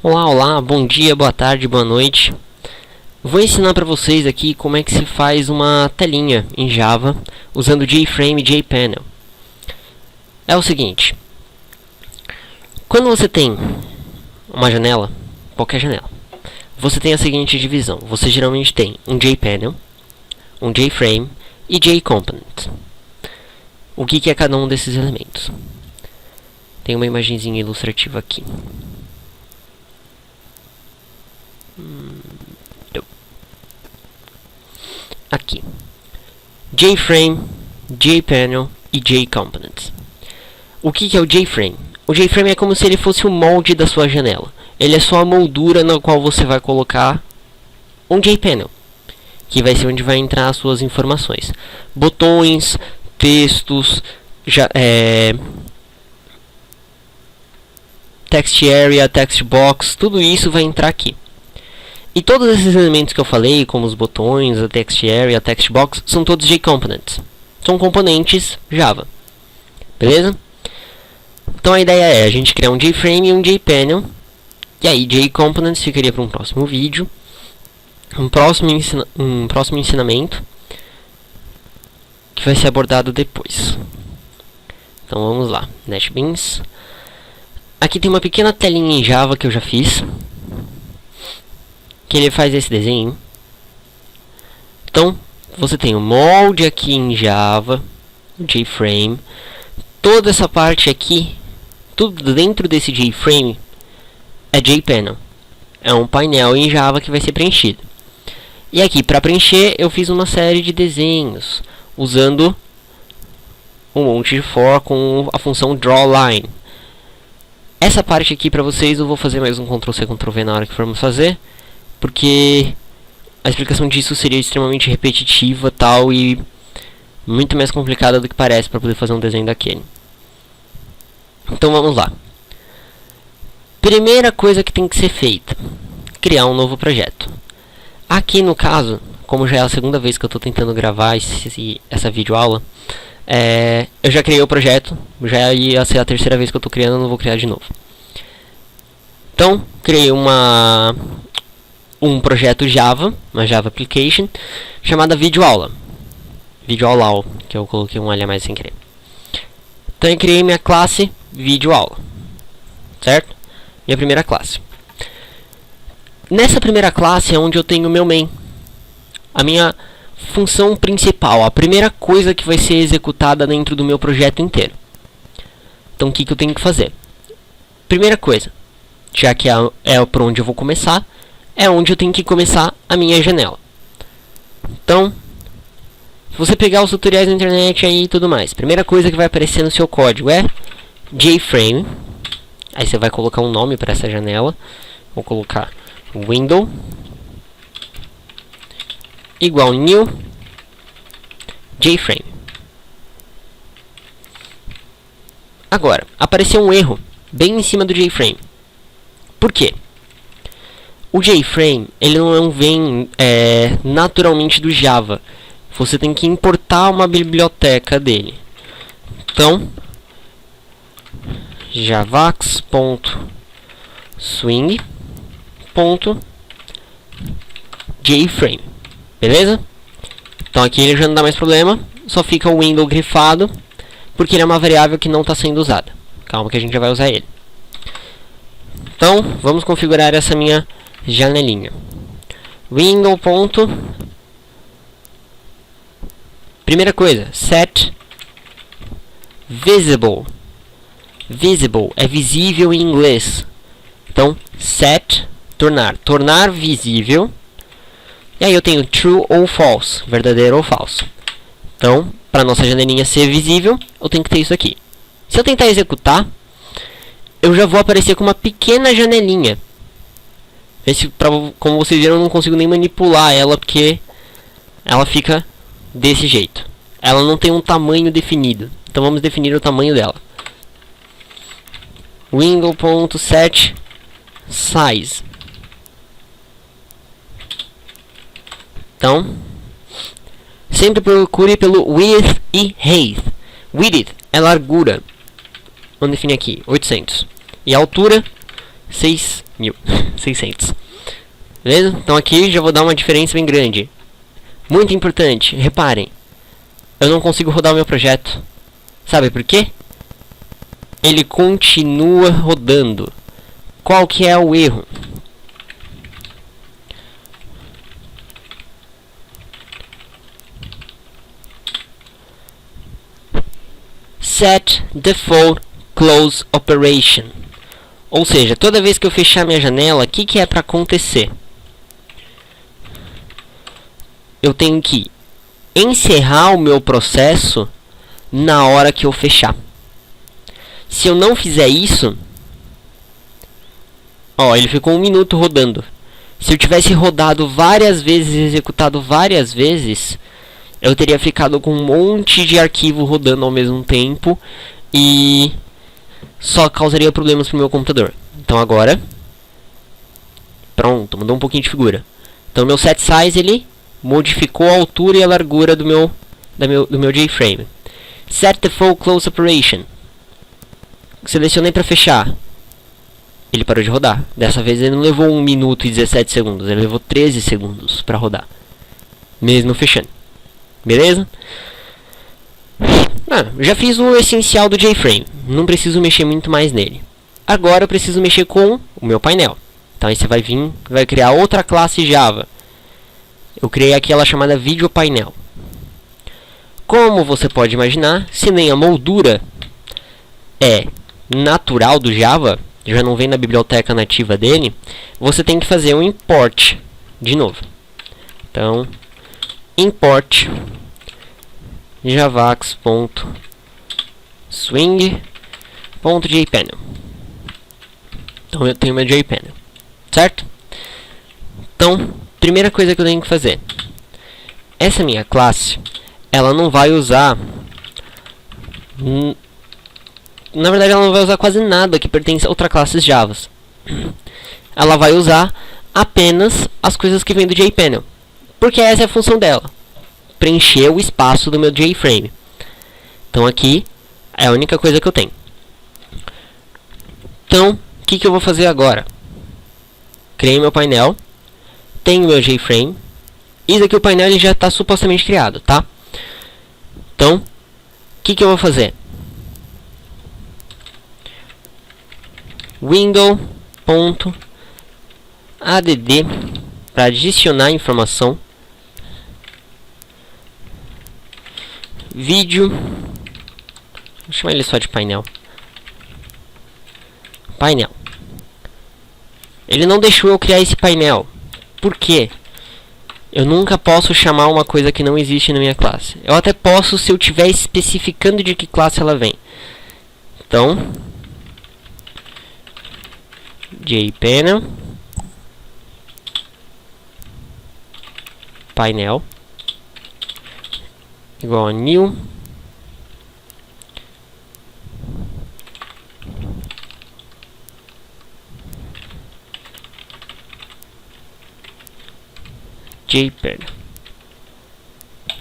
Olá, olá, bom dia, boa tarde, boa noite. Vou ensinar para vocês aqui como é que se faz uma telinha em Java usando JFrame e JPanel. É o seguinte, quando você tem uma janela, qualquer janela, você tem a seguinte divisão. Você geralmente tem um JPanel, um JFrame e JComponent. O que é cada um desses elementos? Tem uma imagenzinha ilustrativa aqui. Aqui, JFrame, JPanel e JComponent. O que é o JFrame? O JFrame é como se ele fosse o molde da sua janela. Ele é só a moldura na qual você vai colocar um JPanel, que vai ser onde vai entrar as suas informações. Botões, textos, text area, text box, tudo isso vai entrar aqui. E todos esses elementos que eu falei, como os botões, a text area, a text box, são todos JComponents. São componentes Java. Beleza? Então a ideia é a gente criar um JFrame e um JPanel. E aí JComponents ficaria para um próximo vídeo. Um próximo ensinamento que vai ser abordado depois. Então vamos lá. NetBeans. Aqui tem uma pequena telinha em Java que eu já fiz, que ele faz esse desenho. Então, você tem o molde aqui em Java, o JFrame. Toda essa parte aqui, tudo dentro desse JFrame é JPanel. É um painel em Java que vai ser preenchido. E aqui, para preencher, eu fiz uma série de desenhos, usando um monte de for com a função drawLine. Essa parte aqui para vocês eu vou fazer mais um Ctrl+C, Ctrl+V na hora que formos fazer, porque a explicação disso seria extremamente repetitiva tal, e muito mais complicada do que parece para poder fazer um desenho daquele. Então vamos lá. Primeira coisa que tem que ser feita: criar um novo projeto. Aqui no caso, como já é a segunda vez que eu estou tentando gravar essa videoaula, eu já criei o projeto, já ia ser a terceira vez que eu estou criando, eu não vou criar de novo. Então, criei um projeto Java, uma Java Application, chamada videoaula. Videoaula, que eu coloquei um L a mais sem querer. Então eu criei minha classe videoaula, certo? Minha primeira classe. Nessa primeira classe é onde eu tenho o meu main. A minha função principal, a primeira coisa que vai ser executada dentro do meu projeto inteiro. Então o que eu tenho que fazer? Primeira coisa, já que é por onde eu vou começar, é onde eu tenho que começar a minha janela. Então, se você pegar os tutoriais na internet aí e tudo mais, primeira coisa que vai aparecer no seu código é JFrame. Aí você vai colocar um nome para essa janela. Vou colocar window igual new JFrame. Agora, apareceu um erro bem em cima do JFrame. Por quê? O JFrame, ele não vem naturalmente do Java. Você tem que importar uma biblioteca dele. Então, javax.swing.jframe. Beleza? Então aqui ele já não dá mais problema. Só fica o window grifado, porque ele é uma variável que não está sendo usada. Calma que a gente já vai usar ele. Então, vamos configurar essa minha janelinha. Window. Primeira coisa, set visible. Visible é visível em inglês. Então, set tornar visível. E aí eu tenho true ou false, verdadeiro ou falso. Então, para nossa janelinha ser visível, eu tenho que ter isso aqui. Se eu tentar executar, eu já vou aparecer com uma pequena janelinha. Como vocês viram, eu não consigo nem manipular ela, porque ela fica desse jeito. Ela não tem um tamanho definido. Então vamos definir o tamanho dela. Window.set size. Então, sempre procure pelo width e height. Width é largura. Vamos definir aqui, 800. E a altura 6.600. Beleza? Então aqui já vou dar uma diferença bem grande. Muito importante, reparem. Eu não consigo rodar o meu projeto. Sabe por quê? Ele continua rodando. Qual que é o erro? Set default close operation. Ou seja, toda vez que eu fechar minha janela, o que é para acontecer? Eu tenho que encerrar o meu processo na hora que eu fechar. Se eu não fizer isso, ó, ele ficou 1 minuto rodando. Se eu tivesse rodado várias vezes, executado várias vezes, eu teria ficado com um monte de arquivo rodando ao mesmo tempo e só causaria problemas pro meu computador. Então agora, pronto, mudou um pouquinho de figura. Então meu set size, ele modificou a altura e a largura do meu JFrame. Set default close operation. Selecionei para fechar. Ele parou de rodar. Dessa vez ele não levou 1 minuto e 17 segundos, ele levou 13 segundos para rodar, mesmo fechando. Beleza? Já fiz o essencial do JFrame. Não preciso mexer muito mais nele. Agora eu preciso mexer com o meu painel. Então aí você vai vir, vai criar outra classe Java. Eu criei aquela chamada VideoPainel. Como você pode imaginar, se nem a moldura é natural do Java, já não vem na biblioteca nativa dele, você tem que fazer um import de novo. Então, import javax.swing.jpanel. Então eu tenho meu JPanel, certo? Então, primeira coisa que eu tenho que fazer, essa minha classe, ela não vai usar, na verdade ela não vai usar quase nada que pertence a outra classe Java. Ela vai usar apenas as coisas que vêm do JPanel, porque essa é a função dela, preencher o espaço do meu JFrame. Então aqui é a única coisa que eu tenho. Então, o que eu vou fazer agora? Criei meu painel, tenho meu JFrame. Isso aqui, o painel, ele já está supostamente criado, tá? Então, o que eu vou fazer? Window.add para adicionar informação. Vídeo, vou chamar ele só de painel. Painel. Ele não deixou eu criar esse painel. Por quê? Eu nunca posso chamar uma coisa que não existe na minha classe. Eu até posso se eu estiver especificando de que classe ela vem. Então, JPanel, painel, igual a new JPanel.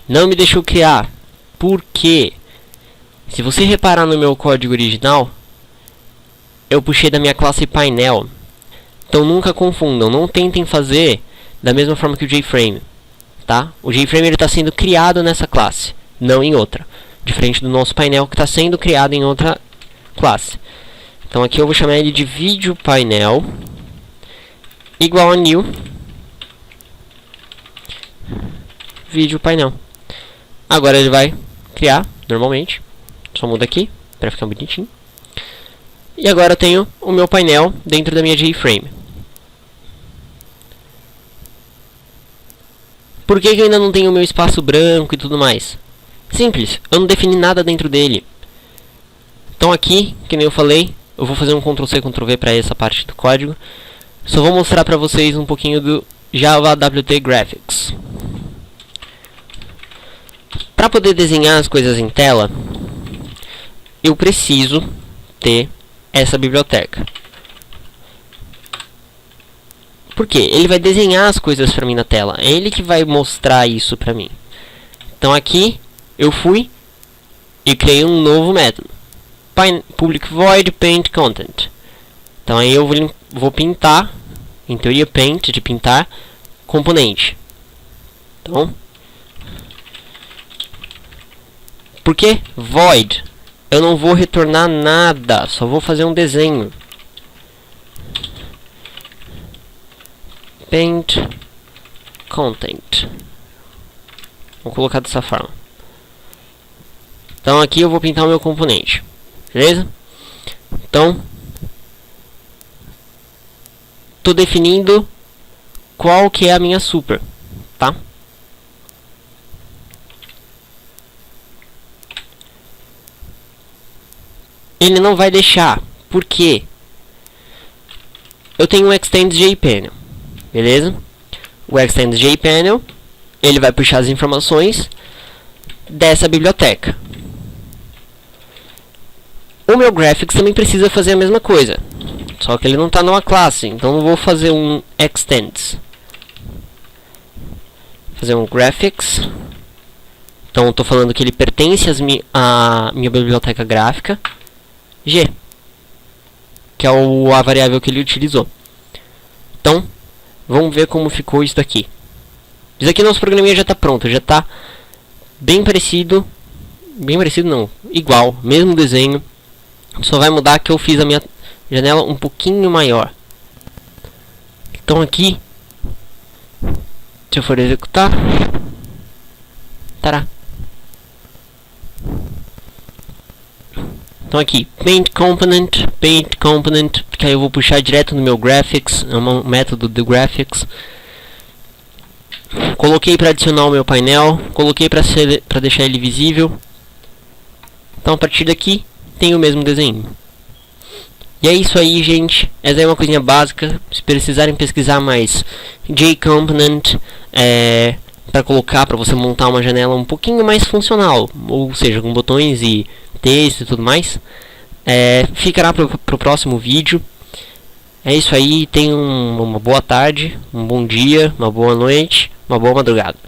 Não me deixou criar. Por quê? Se você reparar no meu código original, eu puxei da minha classe painel. Então nunca confundam, não tentem fazer da mesma forma que o JFrame, tá? O JFrame está sendo criado nessa classe, não em outra, diferente do nosso painel que está sendo criado em outra classe. Então aqui eu vou chamar ele de VideoPainel igual a new VideoPainel. Agora ele vai criar normalmente, só muda aqui para ficar bonitinho. E agora eu tenho o meu painel dentro da minha JFrame. Por que eu ainda não tenho o meu espaço branco e tudo mais? Simples, eu não defini nada dentro dele. Então aqui, que nem eu falei, eu vou fazer um Ctrl+C, Ctrl+V para essa parte do código. Só vou mostrar para vocês um pouquinho do Java WT Graphics. Para poder desenhar as coisas em tela, eu preciso ter essa biblioteca. Por quê? Ele vai desenhar as coisas para mim na tela. É ele que vai mostrar isso para mim. Então aqui eu fui e criei um novo método. Public void paint content. Então aí eu vou pintar, em teoria paint, de pintar, componente. Então, por que void? Eu não vou retornar nada, só vou fazer um desenho. Paint content. Vou colocar dessa forma. Então aqui eu vou pintar o meu componente, beleza? Então, tô definindo qual que é a minha super, tá? Ele não vai deixar, por quê? Eu tenho um extend JPanel, beleza? O extend JPanel, ele vai puxar as informações dessa biblioteca. O meu graphics também precisa fazer a mesma coisa, só que ele não está numa classe, então não vou fazer um extends. Fazer um graphics. Então estou falando que ele pertence à minha biblioteca gráfica G, que é a variável que ele utilizou. Então vamos ver como ficou isso daqui. Isso aqui nosso programinha já está pronto, já está bem parecido não, igual, mesmo desenho. Só vai mudar que eu fiz a minha janela um pouquinho maior. Então aqui, se eu for executar, tará. Então aqui, paint component, que aí eu vou puxar direto no meu graphics, é um método do graphics. Coloquei para adicionar o meu painel, coloquei para deixar ele visível. Então a partir daqui tem o mesmo desenho. E é isso aí, gente. Essa é uma coisinha básica. Se precisarem pesquisar mais JComponent, para colocar, para você montar uma janela um pouquinho mais funcional, ou seja, com botões e texto e tudo mais, ficará pro próximo vídeo. É isso aí. Tenham uma boa tarde, um bom dia, uma boa noite, uma boa madrugada.